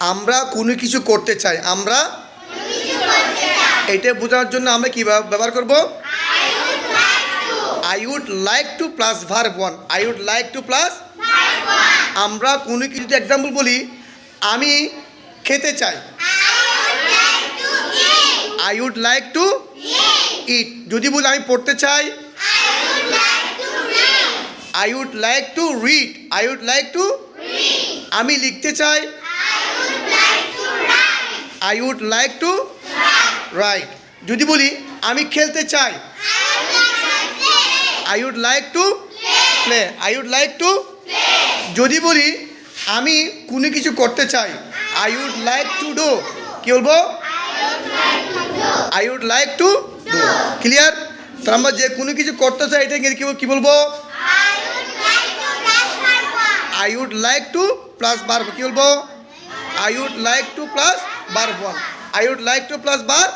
আমরা কোনো কিছু করতে চাই, আমরা এটা বোঝানোর জন্য আমরা কী ব্যবহার করব? I would like to plus verb one. I would like to plus আমরা কোনো কিছু এক্সাম্পল বলি, আমি খেতে চাই, I would like to eat. যদি বলি আমি পড়তে চাই, I would like to read. I would like to আমি লিখতে চাই, I would like to write. যদি বলি আমি খেলতে চাই, I would like to play. I would like to যদি বলি আমি কোনো কিছু করতে চাই, I would like to do. কী বলবো? I would like to do. Clear? তো আমরা যে কোনো কিছু করতে চাই এটা কী বলবো? I would like to plus verb. কী বলবো? I would like to plus verb one. I would like to plus verb